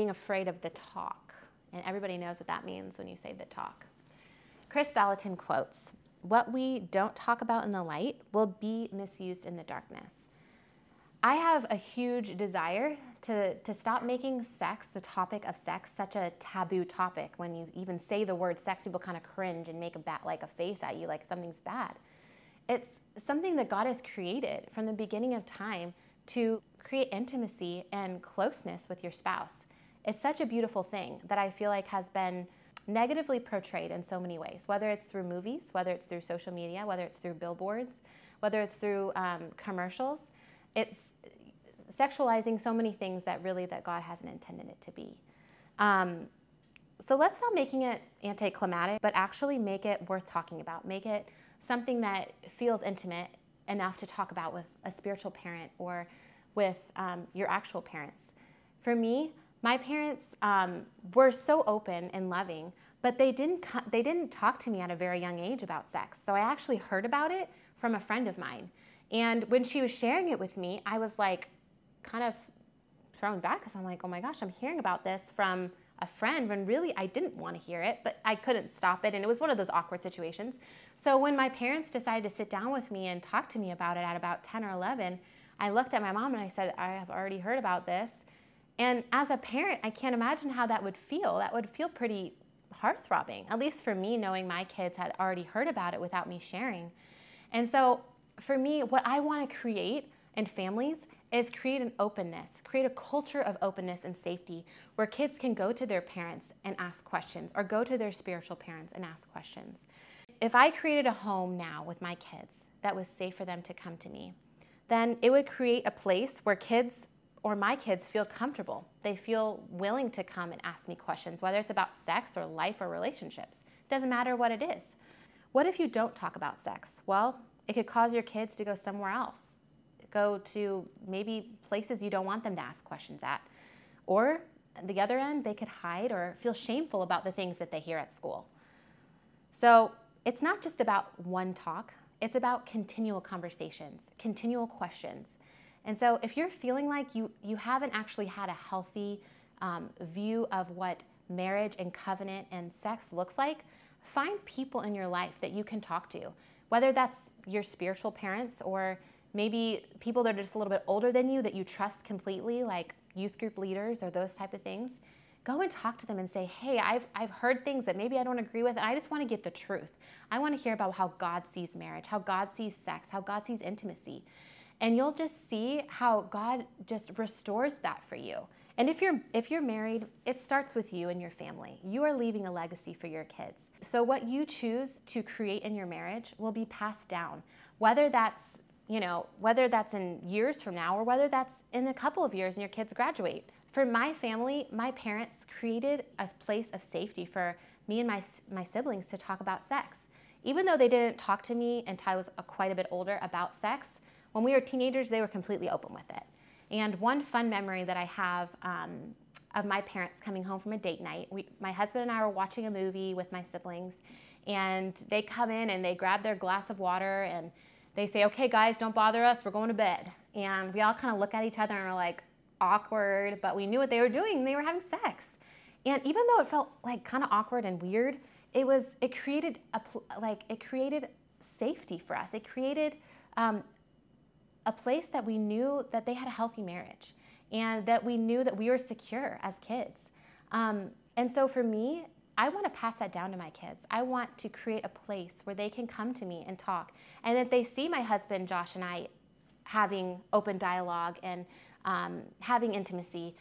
being afraid of the talk. And everybody knows what that means when you say the talk. Chris Valentin quotes, "What we don't talk about in the light will be misused in the darkness." I have a huge desire to stop making sex, the topic of sex, such a taboo topic. When you even say the word sex, people kind of cringe and make a face at you like something's bad. It's something that God has created from the beginning of time to create intimacy and closeness with your spouse. It's such a beautiful thing that I feel like has been negatively portrayed in so many ways, whether it's through movies, whether it's through social media, whether it's through billboards, whether it's through commercials. It's sexualizing so many things that God hasn't intended it to be. So let's stop making it anticlimactic, but actually make it worth talking about. Make it something that feels intimate enough to talk about with a spiritual parent or with your actual parents. For me, my parents were so open and loving, but they didn't talk to me at a very young age about sex. So I actually heard about it from a friend of mine. And when she was sharing it with me, I was like kind of thrown back because I'm like, oh my gosh, I'm hearing about this from a friend when really I didn't want to hear it, but I couldn't stop it. And it was one of those awkward situations. So when my parents decided to sit down with me and talk to me about it at about 10 or 11, I looked at my mom and I said, I have already heard about this. And as a parent, I can't imagine how that would feel. That would feel pretty heart-throbbing, at least for me, knowing my kids had already heard about it without me sharing. And so for me, what I want to create in families is create an openness, create a culture of openness and safety where kids can go to their parents and ask questions or go to their spiritual parents and ask questions. If I created a home now with my kids that was safe for them to come to me, then it would create a place where kids or my kids feel comfortable. They feel willing to come and ask me questions, whether it's about sex or life or relationships. It doesn't matter what it is. What if you don't talk about sex? Well, it could cause your kids to go somewhere else, go to maybe places you don't want them to ask questions at. Or at the other end, they could hide or feel shameful about the things that they hear at school. So it's not just about one talk, it's about continual conversations, continual questions. And so if you're feeling like you haven't actually had a healthy view of what marriage and covenant and sex looks like, find people in your life that you can talk to, whether that's your spiritual parents or maybe people that are just a little bit older than you that you trust completely, like youth group leaders or those type of things. Go and talk to them and say, hey, I've heard things that maybe I don't agree with, and I just want to get the truth. I want to hear about how God sees marriage, how God sees sex, how God sees intimacy. And you'll just see how God just restores that for you. And if you're married, it starts with you and your family. You are leaving a legacy for your kids. So what you choose to create in your marriage will be passed down, whether that's in years from now or whether that's in a couple of years and your kids graduate. For my family, my parents created a place of safety for me and my siblings to talk about sex. Even though they didn't talk to me until I was quite a bit older about sex, when we were teenagers, they were completely open with it. And one fun memory that I have of my parents coming home from a date night, my husband and I were watching a movie with my siblings, and they come in and they grab their glass of water and they say, okay guys, don't bother us, we're going to bed. And we all kind of look at each other and are like, awkward, but we knew what they were doing. They were having sex. And even though it felt like kind of awkward and weird, it created safety for us. It created a place that we knew that they had a healthy marriage and that we knew that we were secure as kids. And so for me, I want to pass that down to my kids. I want to create a place where they can come to me and talk, and that they see my husband, Josh, and I having open dialogue and having intimacy,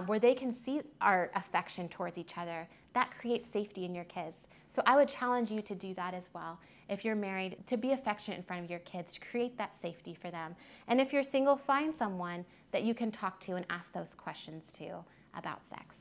where they can see our affection towards each other. That creates safety in your kids. So I would challenge you to do that as well. If you're married, to be affectionate in front of your kids, to create that safety for them. And if you're single, find someone that you can talk to and ask those questions to about sex.